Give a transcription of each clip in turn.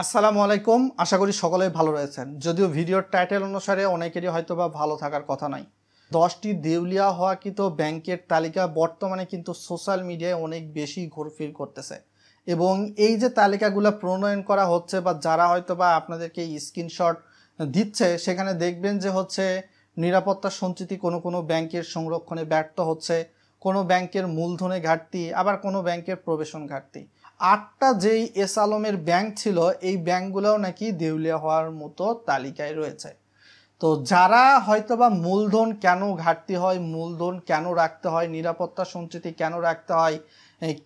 আসসালামু আলাইকুম। আশা করি সকলেই ভালো রয়েছেন। যদিও ভিডিওর টাইটেল অনুসারে অনেকেরই হয়তোবা ভালো থাকার কথা নয়। 10টি দেউলিয়া হওয়াকৃত ব্যাংকের তালিকা বর্তমানে কিন্তু সোশ্যাল মিডিয়ায় অনেক বেশি ঘুরফির করতেছে এবং এই যে তালিকাগুলো প্রণয়ন করা হচ্ছে বা যারা হয়তোবা আপনাদেরকে স্ক্রিনশট দিচ্ছে সেখানে দেখবেন যে হচ্ছে নিরাপত্তা সঞ্চিতি কোনো ব্যাংকের সংরক্ষণে ব্যর্থ হচ্ছে, কোনো ব্যাংকের মূলধনে ঘাটতি, আবার কোনো ব্যাংকের প্রবেশন ঘাটতি। 8টা যেই এস আলমের ব্যাংক ছিল এই ব্যাংকগুলোও নাকি দেউলিয়া হওয়ার মতো তালিকায় রয়েছে। তো যারা হয়তোবা মূলধন কেন ঘাটতি হয়, মূলধন কেন রাখতে হয়, নিরাপত্তা সঞ্চিতি কেন রাখতে হয়,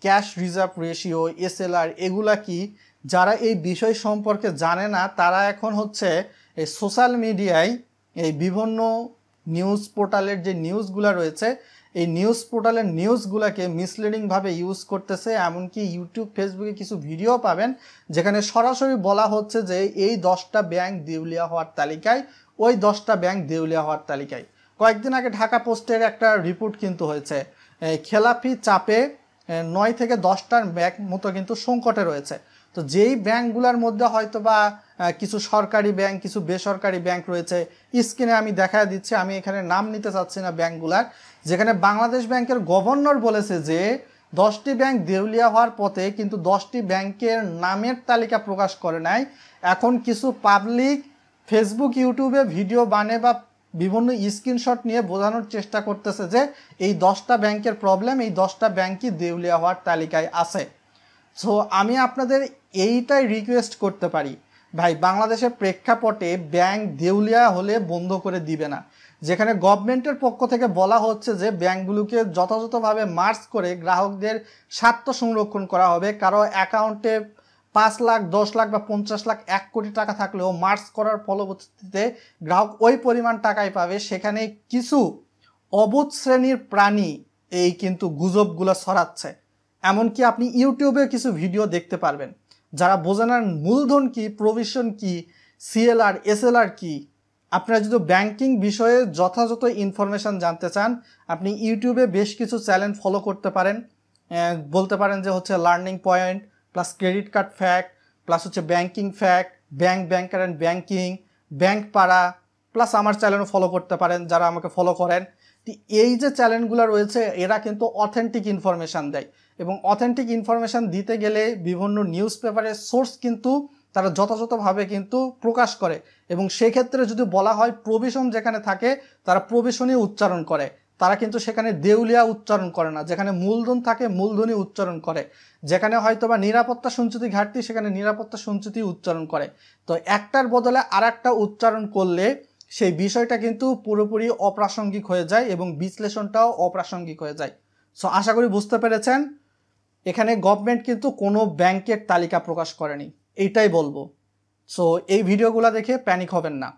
ক্যাশ রিজার্ভ রেশিও, এসএলআর এগুলা কি, যারা এই বিষয় সম্পর্কে জানে না তারা এখন হচ্ছে এই সোশ্যাল মিডিয়ায় এই বিভিন্ন নিউজ পোর্টালের যে নিউজগুলো রয়েছে এই নিউজ পোর্টালের নিউজগুলোকে মিসলিডিংভাবে ইউজ করতেছে। এমনকি ইউটিউব ফেসবুকে কিছু ভিডিও পাবেন যেখানে সরাসরি বলা হচ্ছে যে এই 10টা ব্যাংক দেউলিয়া হওয়ার তালিকায়, ওই 10টা ব্যাংক দেউলিয়া হওয়ার তালিকায়। কয়েকদিন আগে ঢাকা পোস্টের একটা রিপোর্ট কিন্তু হয়েছে, খেলাপি চাপে 9 থেকে 10টার ব্যাংক মতো কিন্তু সংকটে রয়েছে। তো যেই ব্যাংকগুলোর মধ্যে হয়তো বা কিছু সরকারি ব্যাংক, কিছু বেসরকারি ব্যাংক রয়েছে, স্ক্রিনে আমি দেখা দিচ্ছি, আমি এখানে নাম নিতে চাচ্ছি না ব্যাংকগুলার, যেখানে বাংলাদেশ ব্যাংকের গভর্নর বলেছে যে 10টি ব্যাংক দেউলিয়া হওয়ার পথে, কিন্তু 10টি ব্যাংকের নামের তালিকা প্রকাশ করে নাই। এখন কিছু পাবলিক ফেসবুক ইউটিউবে ভিডিও বানিয়ে বা বিভিন্ন স্ক্রিনশট নিয়ে বোঝানোর চেষ্টা করতেছে যে এই 10টা ব্যাংকের প্রবলেম, এই 10টা ব্যাংকই দেউলিয়া হওয়ার তালিকায় আছে। সো আমি আপনাদের এইটাই রিকোয়েস্ট করতে পারি, ভাই বাংলাদেশের প্রেক্ষাপটে ব্যাংক দেউলিয়া হলে বন্ধ করে দিবে না। যেখানে গভর্নমেন্টের পক্ষ থেকে বলা হচ্ছে যে ব্যাংকগুলোকে যথাযথভাবে মার্জ করে গ্রাহকদের স্বার্থ সংরক্ষণ করা হবে। কারো অ্যাকাউন্টে 5 লাখ, 10 লাখ বা 50 লাখ, 1 কোটি টাকা থাকলেও মার্জ করার ফলশ্রুতিতে গ্রাহক ওই পরিমাণ টাকাই পাবে। সেখানে কিছু অবুঝ শ্রেণীর প্রাণী এই কিন্তু গুজবগুলো ছড়াচ্ছে। এমনকি আপনি ইউটিউবে কিছু ভিডিও দেখতে পারবেন যারা বোঝানোর মূলধন কি, প্রভিশন কি, সিএলআর, এসএলআর কি। আপনারা যদি ব্যাংকিং বিষয়ে যথাযথ ইনফরমেশান জানতে চান আপনি ইউটিউবে বেশ কিছু চ্যানেল ফলো করতে পারেন। বলতে পারেন যে হচ্ছে learning point, plus credit card fact, plus হচ্ছে banking fact, banker and banking, bank পাড়া, প্লাস আমার চ্যানেলও ফলো করতে পারেন যারা আমাকে ফলো করেন। এই যে চ্যানেলগুলো রয়েছে এরা কিন্তু অথেন্টিক ইনফরমেশান দেয় এবং অথেন্টিক ইনফরমেশান দিতে গেলে বিভিন্ন নিউজ পেপারের সোর্স কিন্তু তারা যথাযথভাবে কিন্তু প্রকাশ করে এবং সেক্ষেত্রে যদি বলা হয় প্রভিশন যেখানে থাকে তারা প্রভিশনই উচ্চারণ করে, তারা কিন্তু সেখানে দেউলিয়া উচ্চারণ করে না। যেখানে মূলধন থাকে মূলধনই উচ্চারণ করে, যেখানে হয়তো বা নিরাপত্তা সঞ্চিতি ঘাটতি সেখানে নিরাপত্তা সঞ্চিতি উচ্চারণ করে। তো একটার বদলে আর একটা উচ্চারণ করলে সেই বিষয়টা কিন্তু পুরোপুরি অপ্রাসঙ্গিক হয়ে যায় এবং বিশ্লেষণটাও অপ্রাসঙ্গিক হয়ে যায়। সো আশা করি বুঝতে পেরেছেন, এখানে গভর্নমেন্ট কিন্তু কোনো ব্যাংকের তালিকা প্রকাশ করেনি, এইটাই বলবো। সো এই ভিডিওগুলো দেখে প্যানিক হবেন না।